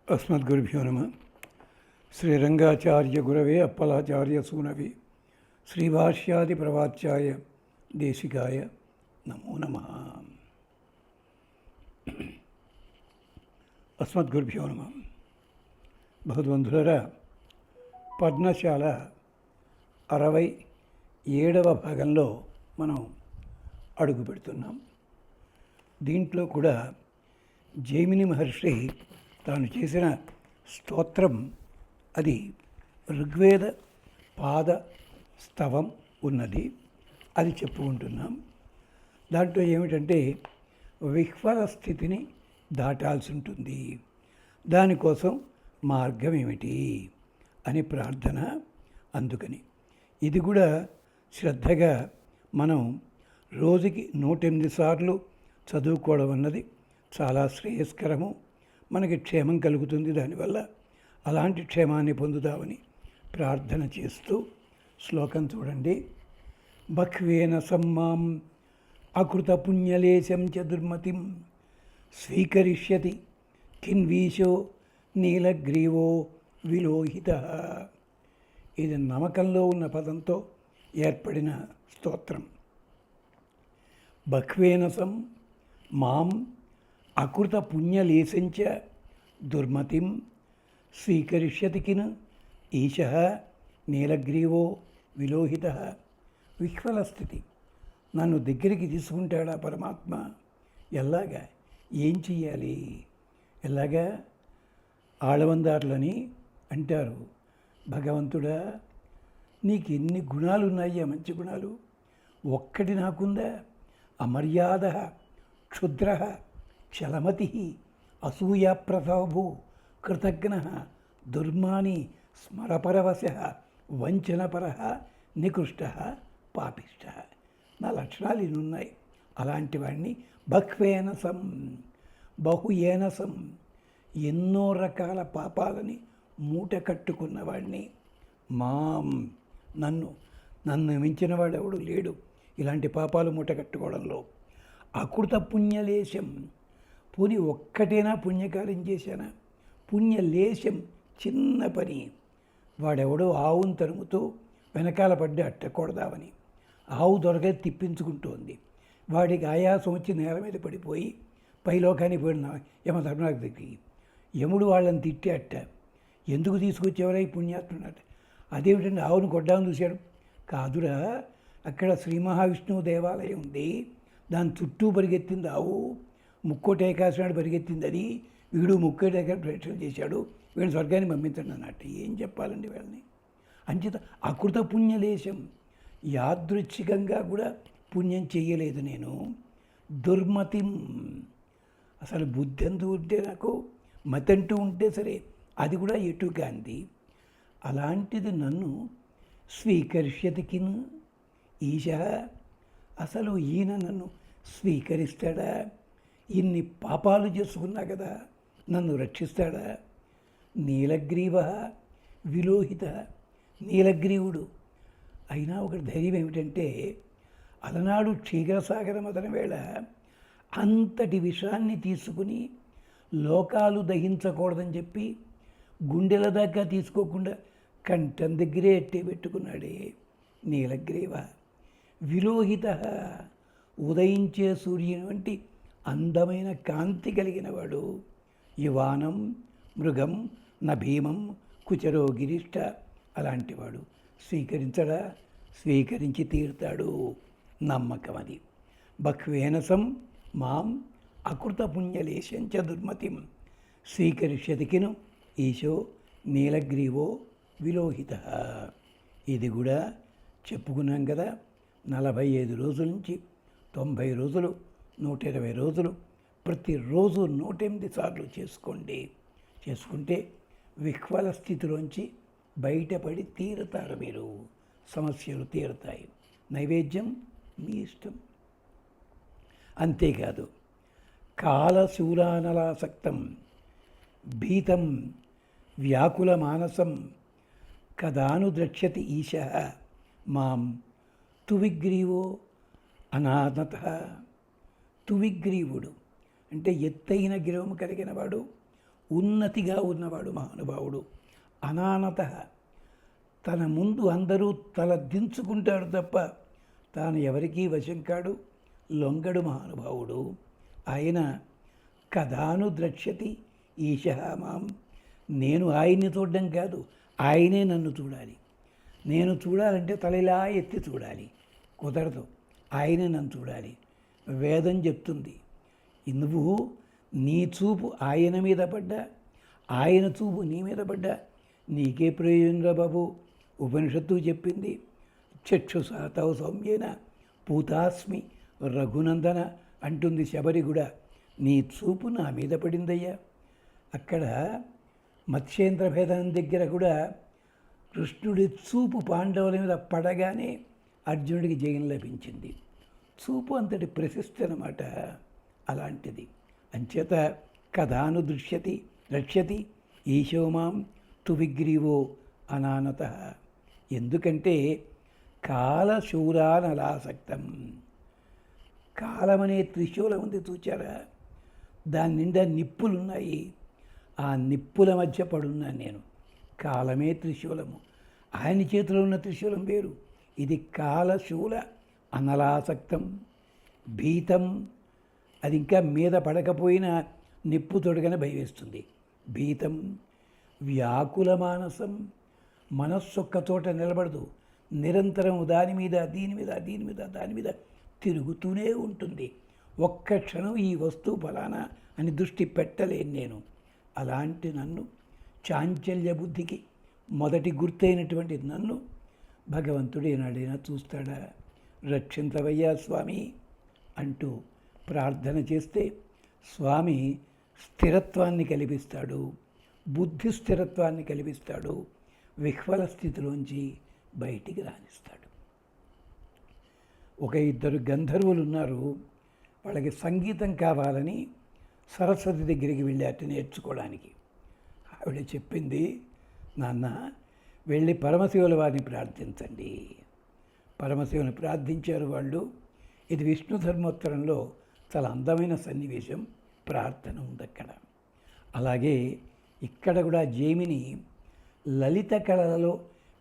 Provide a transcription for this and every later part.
अस्मद्गुरुभ्यो नमः। श्रीरङ्गाचार्यगुरवे अप्पलाचार्यसूनवे श्रीभाष्यादिप्रवाच्याय देशिकाय नमो नमः। अस्मद्गुरुभ्यो नमः। భగవద్బంధులరా, పద్మశాల 67వ భాగంలో మనం అడుగు పెడుతున్నాం. దీంట్లో కూడా జైమిని మహర్షి తాను చేసిన స్తోత్రం, అది ఋగ్వేద పాద స్తవం ఉన్నది, అది చెప్పుకుంటున్నాం. దాంట్లో ఏమిటంటే విహ్వల స్థితిని దాటాల్సి ఉంటుంది, దానికోసం మార్గం ఏమిటి అని ప్రార్థన. అందుకని ఇది కూడా శ్రద్ధగా మనం రోజుకి 108 సార్లు చదువుకోవడం అన్నది చాలా శ్రేయస్కరము, మనకి క్షేమం కలుగుతుంది. దానివల్ల అలాంటి క్షేమాన్ని పొందుదామని ప్రార్థన చేస్తూ శ్లోకం చూడండి. బహ్వేన సమ్మాం అకృత పుణ్యలేశం చ దుర్మతిం స్వీకరిష్యతి కిన్వీశో నీలగ్రీవో విలోహిత. ఇది నమకంలో ఉన్న పదంతో ఏర్పడిన స్తోత్రం. బహ్వేనసం మాం అకృత పుణ్యలేశంచ దుర్మతిం స్వీకరిష్యతి కిన్ ఈశ నీలగ్రీవో విలోహిత. విహ్వల స్థితి, నన్ను దగ్గరికి తీసుకుంటాడా పరమాత్మ? ఎలాగా? ఏం చెయ్యాలి? ఎలాగా? ఆళవందారులని అంటారు, భగవంతుడా నీకు ఎన్ని గుణాలు ఉన్నాయా, మంచి గుణాలు, ఒక్కటి నాకుందా? అమర్యాద, క్షుద్ర, చలమతి, అసూయాప్రసవభూ, కృతజ్ఞ, దుర్మాని, స్మరపరవశ, వంచనపర, నికృష్ట, పాపిష్ట. నా లక్షణాలు ఇన్ని ఉన్నాయి. అలాంటి వాడిని బహ్వేనసం, బహుయేనసం, ఎన్నో రకాల పాపాలని మూట కట్టుకున్నవాడిని. మాం, నన్ను మించిన వాడెవడు లేడు ఇలాంటి పాపాలు మూట కట్టుకోవడంలో. అకృత పుణ్యలేశం, పోనీ ఒక్కటేనా పుణ్యకార్యం చేశానా? పుణ్యలేశం, చిన్న పని. వాడెవడో ఆవును తరుముతూ వెనకాల పడ్డి అట్టకూడదామని ఆవు దొరకది తిప్పించుకుంటోంది. వాడికి ఆయాసం వచ్చి నేల మీద పడిపోయి పైలోకానికి పోయిన యమధర్మరాజు దగ్గరికి యముడు వాళ్ళని తిట్టి అట్ట, ఎందుకు తీసుకొచ్చేవరా ఈ పుణ్యాత్మనట. అదేమిటండి, ఆవును కొడ్డాను చూశాడు. కాదురా, అక్కడ శ్రీ మహావిష్ణువు దేవాలయం ఉంది, దాని చుట్టూ పరిగెత్తింది ఆవు. ముక్కోటి ఏకాశి నాడు పరిగెత్తింది అది. వీడు ముక్కోటి ఏకాశి ప్రయత్నం చేశాడు, వీడు స్వర్గాన్ని పంపించండి అన్నట్టు. ఏం చెప్పాలండి వీళ్ళని? అంచేత అకృత పుణ్యలేశం, యాదృచ్ఛికంగా కూడా పుణ్యం చెయ్యలేదు నేను. దుర్మతిం, అసలు బుద్ధి అంటూ ఉంటే, నాకు మతి అంటూ ఉంటే సరే, అది కూడా ఎటు కాంతి. అలాంటిది నన్ను స్వీకరిష్యతి కిన్ ఈశ, అసలు ఈయన నన్ను స్వీకరిస్తాడా? ఇన్ని పాపాలు చేసుకున్నా కదా, నన్ను రక్షిస్తాడా? నీలగ్రీవ విలోహిత, నీలగ్రీవుడు అయినా ఒక ధైర్యం ఏమిటంటే, అలనాడు క్షీరసాగర మదన వేళ అంతటి విషాన్ని తీసుకుని లోకాలు దహించకూడదని చెప్పి గుండెల దాకా తీసుకోకుండా కంఠం దగ్గరే ఎట్టే పెట్టుకున్నాడే నీలగ్రీవ. విలోహిత, ఉదయించే సూర్యుని వంటి అందమైన కాంతి కలిగిన వాడు. యువానం మృగం న భీమం కుచరో గిరిష్ట, అలాంటివాడు. స్వీకరించడా? స్వీకరించి తీరుతాడు, నమ్మకం అది. బహ్వేనసం మాం అకృత పుణ్యలేశంచ దుర్మతిం స్వీకరిష్యతి కిను ఈశో నీలగ్రీవో విలోహిత. ఇది కూడా చెప్పుకున్నాం కదా. 45 రోజుల నుంచి 90 రోజులు, 120 రోజులు, ప్రతిరోజు 108 సార్లు చేసుకోండి. చేసుకుంటే విహ్వల స్థితిలోంచి బయటపడి తీరుతారు మీరు, సమస్యలు తీరుతాయి. నైవేద్యం మీ ఇష్టం. అంతేకాదు, కాలశూలానలాసక్తం భీతం వ్యాకుల మానసం కదాను ద్రక్ష్యతి ఈశ మాం తువిగ్రీవో అనాథత. తువిగ్రీవుడు అంటే ఎత్తైన గిరవము కలిగిన వాడు, ఉన్నతిగా ఉన్నవాడు మహానుభావుడు. అనానత, తన ముందు అందరూ తల దించుకుంటాడు తప్ప తాను ఎవరికీ వశం కాడు, లొంగడు మహానుభావుడు. ఆయన కదాను ద్రక్ష్యతి ఈశ మాం. నేను ఆయన్ని చూడడం కాదు, ఆయనే నన్ను చూడాలి. నేను చూడాలంటే తలలా ఎత్తి చూడాలి, కుదరదు. ఆయనే నన్ను చూడాలి. వేదం చెప్తుంది, నువ్వు నీ చూపు ఆయన మీద పడ్డా, ఆయన చూపు నీ మీద పడ్డా నీకే ప్రయోజనరా బాబు. ఉపనిషత్తు చెప్పింది, చక్షుసాతౌ సౌమ్యేన పూతాస్మి రఘునందన అంటుంది శబరి కూడా. నీ చూపు నా మీద పడిందయ్యా. అక్కడ మత్స్యేంద్ర భేదం దగ్గర కూడా కృష్ణుడి చూపు పాండవుల మీద పడగానే అర్జునుడికి జయం లభించింది. చూపు అంతటి ప్రశస్తి అన్నమాట. అలాంటిది అంచేత కథాను దృశ్యతి రక్ష్యతి ఈశో మాం తు విగ్రీవో అనానత. ఎందుకంటే కాలశూలానలాసక్తం. కాలమనే త్రిశూలం ఉంది చూచారా, దాని నిండా నిప్పులున్నాయి. ఆ నిప్పుల మధ్య పడున్నాను నేను. కాలమే త్రిశూలము, ఆయన చేతిలో ఉన్న త్రిశూలం వేరు. ఇది కాలశూల అనలాసక్తం భీతం. అది ఇంకా మీద పడకపోయినా నిప్పు తొడగన భయవేస్తుంది. భీతం వ్యాకుల మానసం. మనస్సు ఒక్క చోట నిలబడదు, నిరంతరం దాని మీద దీని మీద దీని మీద దాని మీద తిరుగుతూనే ఉంటుంది. ఒక్క క్షణం ఈ వస్తువు ఫలానా అని దృష్టి పెట్టలేను నేను. అలాంటి నన్ను, చాంచల్య బుద్ధికి మొదటి గుర్తైనటువంటి నన్ను భగవంతుడు ఏనాడైనా చూస్తాడా? రక్షించవయ్యా స్వామి అంటూ ప్రార్థన చేస్తే స్వామి స్థిరత్వాన్ని కల్పిస్తాడు, బుద్ధి స్థిరత్వాన్ని కల్పిస్తాడు, విహ్వల స్థితిలోంచి బయటికి రాణిస్తాడు. ఒక ఇద్దరు గంధర్వులు ఉన్నారు. వాళ్ళకి సంగీతం కావాలని సరస్వతి దగ్గరికి వెళ్ళారు నేర్చుకోవడానికి. ఆవిడ చెప్పింది, నాన్న వెళ్ళి పరమశివుల వారిని ప్రార్థించండి. పరమశివుని ప్రార్థించారు వాళ్ళు. ఇది విష్ణు ధర్మోత్తరంలో చాలా అందమైన సన్నివేశం, ప్రార్థన ఉంది అక్కడ. అలాగే ఇక్కడ కూడా జైమిని లలిత కళలలో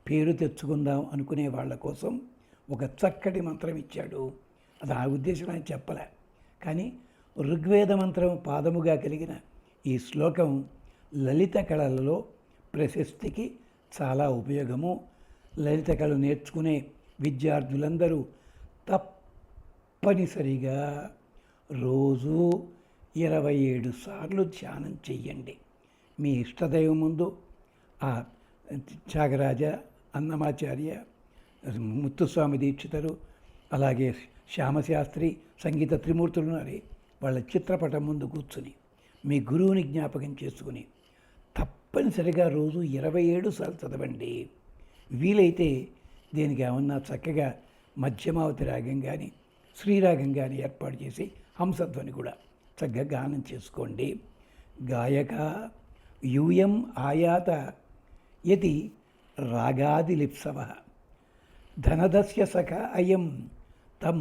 పేరు తెచ్చుకుందాం అనుకునే వాళ్ళ కోసం ఒక చక్కటి మంత్రం ఇచ్చాడు. అది ఆ ఉద్దేశం ఆయన చెప్పలే, కానీ ఋగ్వేద మంత్రం పాదముగా కలిగిన ఈ శ్లోకం లలిత కళలలో ప్రశస్తికి చాలా ఉపయోగము. లలిత కళ నేర్చుకునే విద్యార్థులందరూ తప్పనిసరిగా రోజు 27 సార్లు ధ్యానం చెయ్యండి. మీ ఇష్టదైవం ముందు ఆ త్యాగరాజ, అన్నమాచార్య, ముత్తుస్వామి దీక్షితరు, అలాగే శ్యామశాస్త్రి, సంగీత త్రిమూర్తులు ఉన్నారు. వాళ్ళ చిత్రపటం ముందు కూర్చుని మీ గురువుని జ్ఞాపకం చేసుకుని తప్పనిసరిగా రోజు 27 సార్లు చదవండి. వీలైతే దీనికి ఏమన్నా చక్కగా మధ్యమావతి రాగం కానీ శ్రీరాగం కానీ ఏర్పాటు చేసి హంసధ్వని కూడా చక్కగా గానం చేసుకోండి. గాయక యూయం ఆయాత యది రాగాదిలిప్సవ ధనదస్య సఖ అయం తం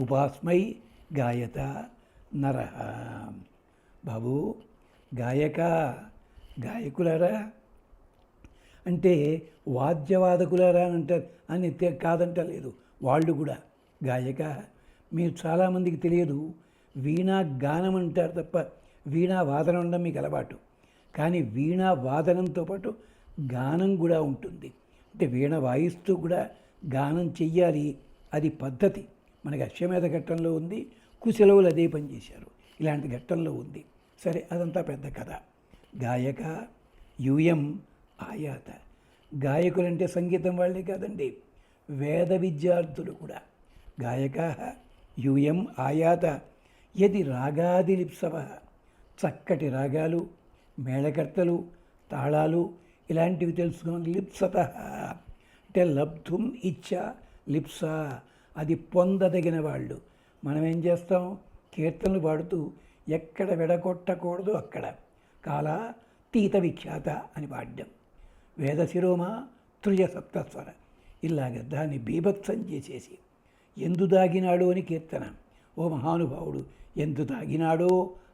ఉపాస్మై గాయత నర. బాబు గాయక, గాయకులారా అంటే వాద్యవాదకులారా అంటారు అని కాదంటలేదు, వాళ్ళు కూడా గాయక. మీరు చాలామందికి తెలియదు, వీణా గానం అంటారు తప్ప వీణా వాదన ఉండడం మీకు అలవాటు. కానీ వీణా వాదనంతో పాటు గానం కూడా ఉంటుంది. అంటే వీణ వాయిస్తూ కూడా గానం చెయ్యాలి, అది పద్ధతి. మనకి అశ్వమేధ ఘట్టంలో ఉంది, కుశలవులు అదే పని చేశారు, ఇలాంటి ఘట్టంలో ఉంది. సరే, అదంతా పెద్ద కథ. గాయక యూయం ఆయాత. గాయకులంటే సంగీతం వాళ్ళే కాదండి, వేద విద్యార్థులు కూడా. గాయక యూయం ఆయాత యది రాగాదిలిప్సవ. చక్కటి రాగాలు, మేళకర్తలు, తాళాలు ఇలాంటివి తెలుసుకుని లిప్సత అంటే లబ్ధుం ఇచ్చ లిప్స, అది పొందదగిన వాళ్ళు. మనం ఏం చేస్తాం, కీర్తనలు పాడుతూ ఎక్కడ విడగొట్టకూడదు అక్కడ కాల తీత విఖ్యాత అని పాడ్యం. వేదశిరోమ తృయ సప్తస్వర ఇలాగ దాన్ని బీభత్సం చేసేసి ఎందు దాగినాడో అని కీర్తన. ఓ మహానుభావుడు ఎందు దాగినాడో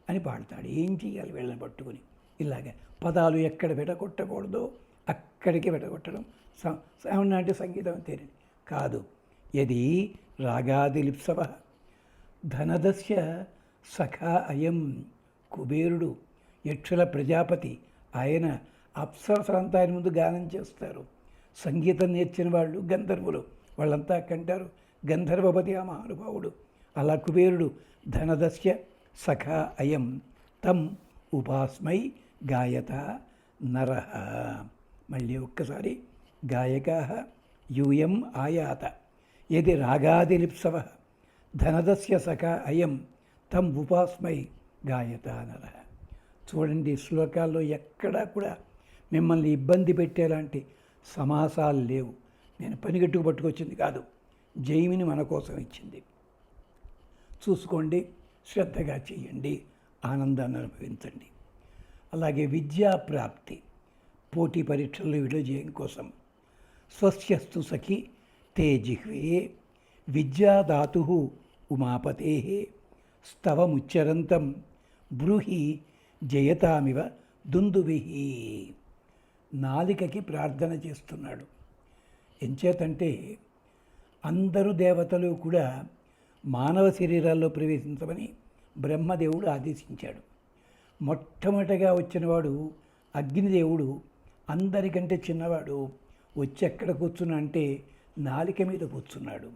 అని పాడతాడు. ఏం చేయాలి వీళ్ళని పట్టుకుని? ఇలాగ పదాలు ఎక్కడ విడగొట్టకూడదో అక్కడికి విడగొట్టడం. ఏమన్నా అంటే సంగీతం అంతేనండి కాదు. యది రాగాదిలిప్సవ ధనదస్య సఖా అయం. కుబేరుడు యక్షుల ప్రజాపతి, ఆయన అప్సరసలంతా ఆయన ముందు గానం చేస్తారు. సంగీతం నేర్చిన వాళ్ళు గంధర్వులు, వాళ్ళంతా కంటారు గంధర్వపతి ఆ మహానుభావుడు. అలా కుబేరుడు ధనదస్య సఖా అయం తం ఉపాస్మై గాయత నర. మళ్ళీ ఒక్కసారి గాయకా యూయం ఆయాత యది రాగాదిలిప్సవ ధనదస్య సఖా అయం తం ఉపాస్మై గాయత నర. చూడండి, శ్లోకాల్లో ఎక్కడా కూడా మిమ్మల్ని ఇబ్బంది పెట్టేలాంటి సమాసాలు లేవు. నేను పనిగట్టుకు పట్టుకొచ్చింది కాదు, జైమిని మన కోసం ఇచ్చింది. చూసుకోండి, శ్రద్ధగా చేయండి, ఆనందాన్ని అనుభవించండి. అలాగే విద్యాప్రాప్తి, పోటీ పరీక్షల్లో విజయం కోసం స్వస్యస్తు సఖి తే జిహ్వే విద్యాదాతు ఉమాపతే స్తవముచ్చరంతం బ్రూహి జయతామివ దుందుభిః. నాలికకి ప్రార్థన చేస్తున్నాడు. ఎంచేతంటే అందరూ దేవతలు కూడా మానవ శరీరాల్లో ప్రవేశించమని బ్రహ్మదేవుడు ఆదేశించాడు. మొట్టమొదటగా వచ్చినవాడు అగ్నిదేవుడు, అందరికంటే చిన్నవాడు. వచ్చి ఎక్కడ కూర్చున్నా అంటే నాలిక మీద కూర్చున్నాడు.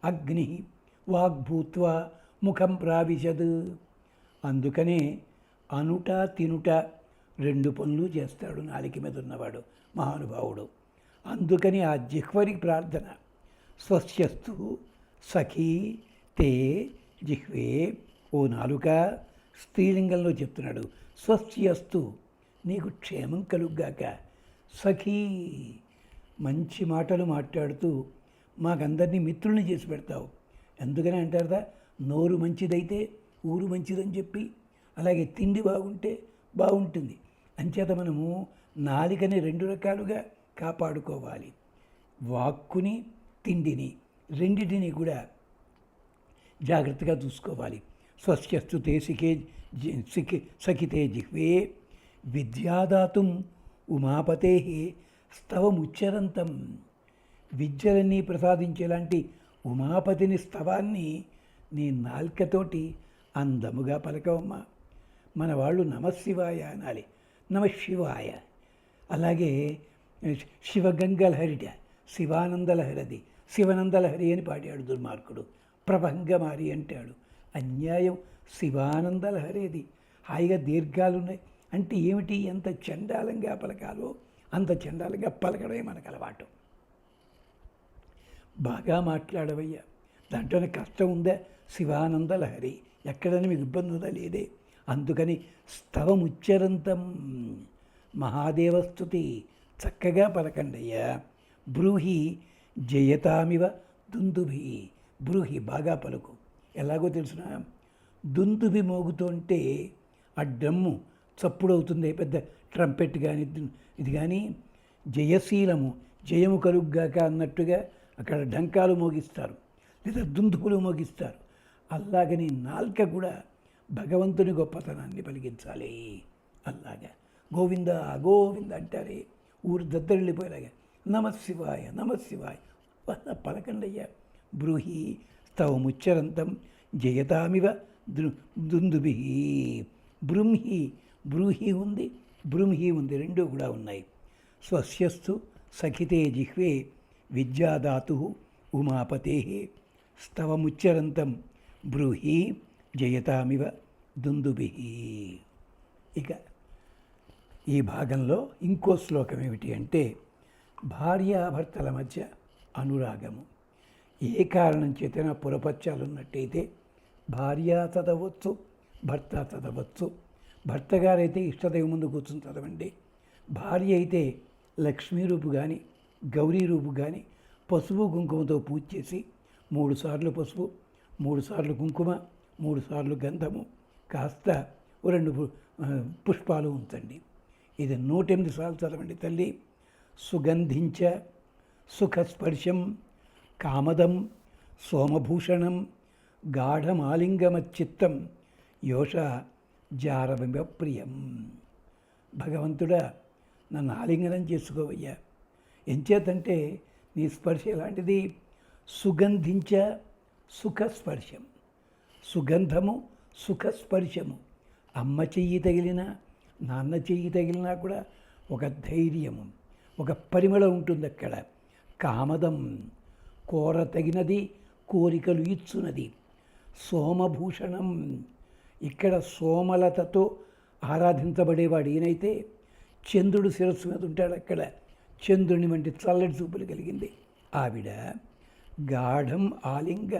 అగ్ని వాగ్భూత్వా ముఖం ప్రావిశద్. అందుకనే అనుట తినుట రెండు పనులు చేస్తాడు నాలిక మీద ఉన్నవాడు మహానుభావుడు. అందుకని ఆ జిహ్వరి ప్రార్థన స్వస్యస్తు సఖీ తే జిహ్వే. ఓ నాలుక, స్త్రీలింగంలో చెప్తున్నాడు. స్వస్యస్తు, నీకు క్షేమం కలుగ్గాక. సఖీ, మంచి మాటలు మాట్లాడుతూ మాకందరినీ మిత్రుల్ని చేసి పెడతావు. ఎందుకని అంటారుదా, నోరు మంచిదైతే ఊరు మంచిదని చెప్పి, అలాగే తిండి బాగుంటే బాగుంటుంది. అంచేత మనము నాలికని రెండు రకాలుగా కాపాడుకోవాలి. వాక్కుని తిండిని రెండిటిని కూడా జాగ్రత్తగా చూసుకోవాలి. స్వస్యస్తు తే సఖితే జిహ్వే విద్యాదాతుం ఉమాపతే స్తవముచ్చరంతం. విద్యలన్నీ ప్రసాదించేలాంటి ఉమాపతిని స్తవాన్ని నీ నాల్కతోటి అందముగా పలకవమ్మా. మన వాళ్ళు నమశివాయ అనాలి, నమశివాయ. అలాగే శివగంగలహరిట శివానందలహరిది, శివనందలహరి అని పాడాడు దుర్మార్గుడు. ప్రభంగమారి అంటాడు. అన్యాయం. శివానందలహరేది హాయిగా దీర్ఘాలున్నాయి అంటే ఏమిటి? ఎంత చండాలంగా పలకాలో అంత చండాలంగా పలకడమే మనకు అలవాటు. బాగా మాట్లాడవయ్యా, దాంట్లోనే కష్టం ఉందా? శివానందలహరి ఎక్కడైనా మీకు ఇబ్బంది ఉందా? లేదే. అందుకని స్తవముచ్చరంతం, మహాదేవస్తుతి చక్కగా పలకండయ్యా. బ్రూహి జయతామివ దుందుభి. బ్రూహి బాగా పలుకు. ఎలాగో తెలుసిన, దుందుభి మోగుతుంటే ఆ డ్రమ్ము చప్పుడవుతుంది, పెద్ద ట్రంపెట్ కానీ ఇది కానీ జయశీలము, జయము కలుగ్గాక అన్నట్టుగా అక్కడ ఢంకాలు మోగిస్తారు, లేదా దుందుపులు మోగిస్తారు. అలాగని నాల్క కూడా భగవంతుని గొప్పతనాన్ని పలికించాలి. అలాగా గోవింద గోవింద అంటారే, ఊరు దద్దరిల్లిపోయేలాగా నమశివాయ నమశివాయ పలకండయ్యా. బ్రూహి స్తవముచ్చరంతం జయతామివ దుందుభి. బృంహి, బ్రూహి ఉంది, బృంహి ఉంది, రెండూ కూడా ఉన్నాయి. స్వస్యస్తు సఖితే జిహ్వే విద్యాదాతు ఉమాపతే స్తవముచ్చరంతం బ్రూహి జయతామివ దుందుభి. ఇక ఈ భాగంలో ఇంకో శ్లోకం ఏమిటి అంటే, భార్యాభర్తల మధ్య అనురాగము. ఏ కారణం చేతన పురపత్యాలు ఉన్నట్టయితే భార్య చదవచ్చు, భర్త చదవచ్చు. భర్త గారైతే ఇష్టదైవం ముందు కూర్చుని చదవండి. భార్య అయితే లక్ష్మీ రూపు కానీ గౌరీ రూపు కానీ పసుపు కుంకుమతో పూజ చేసి 3 సార్లు పసుపు, 3 సార్లు కుంకుమ, 3 సార్లు గంధము, కాస్త 2 పుష్పాలు ఉంచండి. ఇది 108 సార్లు చదవండి తల్లి. సుగంధించ సుఖస్పర్శం కామదం సోమభూషణం గాఢమాలింగమచ్చిత్తం యోష జారవిమ ప్రియం. భగవంతుడా నన్ను ఆలింగనం చేసుకోవయ్యా. ఎంచేతంటే నీ స్పర్శ ఎలాంటిది? సుగంధించ సుఖస్పర్శం. సుగంధము సుఖస్పర్శము. అమ్మ చెయ్యి తగిలినా నాన్న చెయ్యి తగిలినా కూడా ఒక ధైర్యము, ఒక పరిమళం ఉంటుంది అక్కడ. కామదం కోర తగినది కోరికలు ఇచ్చునది. సోమభూషణం ఇక్కడ సోమలతతో ఆరాధించబడేవాడు ఈయనైతే చంద్రుడు శిరస్సు మీద ఉంటాడు. అక్కడ చంద్రుని వంటి చల్లటి చూపులు కలిగింది ఆవిడ. గాఢం ఆలింగ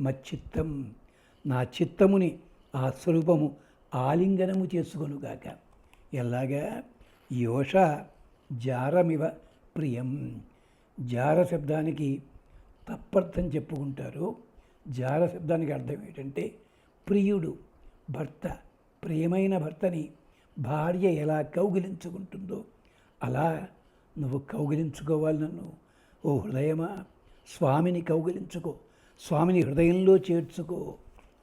మచ్చిత్తం, నా చిత్తముని ఆ స్వరూపము ఆలింగనము చేసుకొనుగాక. ఎలాగా? యోష జారమివ ప్రియం. జార శబ్దానికి తప్పర్థం చెప్పుకుంటారు. జార శబ్దానికి అర్థం ఏంటంటే ప్రియుడు, భర్త. ప్రియమైన భర్తని భార్య ఎలా కౌగిలించుకుంటుందో అలా నువ్వు కౌగిలించుకోవాలి నన్ను. ఓ హృదయమా, స్వామిని కౌగిలించుకో, స్వామిని హృదయంలో చేర్చుకో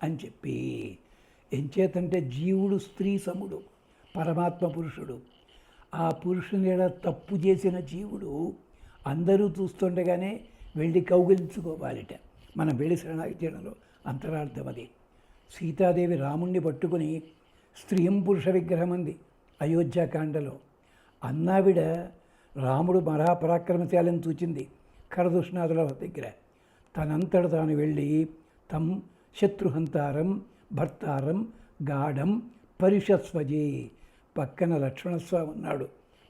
అని చెప్పి. ఎంచేతంటే జీవుడు స్త్రీ సముడు, పరమాత్మ పురుషుడు. ఆ పురుషుని తప్పు చేసిన జీవుడు అందరూ చూస్తుండగానే వెళ్ళి కౌగిలించుకోవాలిట. మనం వెళ్ళి శరణాగతి చేయడంలో అంతరార్థం అది. సీతాదేవి రాముణ్ణి పట్టుకుని స్త్రీయం పురుష విగ్రహం అంది అయోధ్యాకాండలో. అన్నావిడ రాముడు మహాపరాక్రమశాలని చూచింది ఖరదూషణాదుల దగ్గర. తనంతట తాను వెళ్ళి తం శత్రుహంతారం భర్తారం గాఢం పరిషస్వజే. పక్కన లక్ష్మణస్వామి ఉన్నాడు,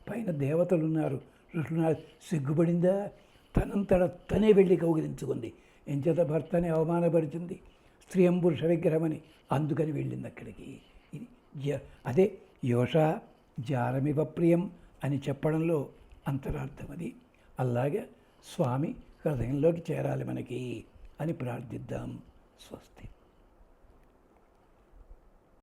పైన దేవతలు ఉన్నారు, ఋషులు. సిగ్గుపడిందా? తనంతట తనే వెళ్ళి కౌగిలించుకుంది. ఎంచేత భర్తని అవమానపరిచింది, స్త్రీయం పురుష విగ్రహమని. అందుకని వెళ్ళింది అక్కడికి. అదే యోష జారమివ ప్రియం అని చెప్పడంలో అంతరార్థం అది. అలాగే స్వామి హృదయంలోకి చేరాలి మనకి అని ప్రార్థిద్దాం. స్వస్తి.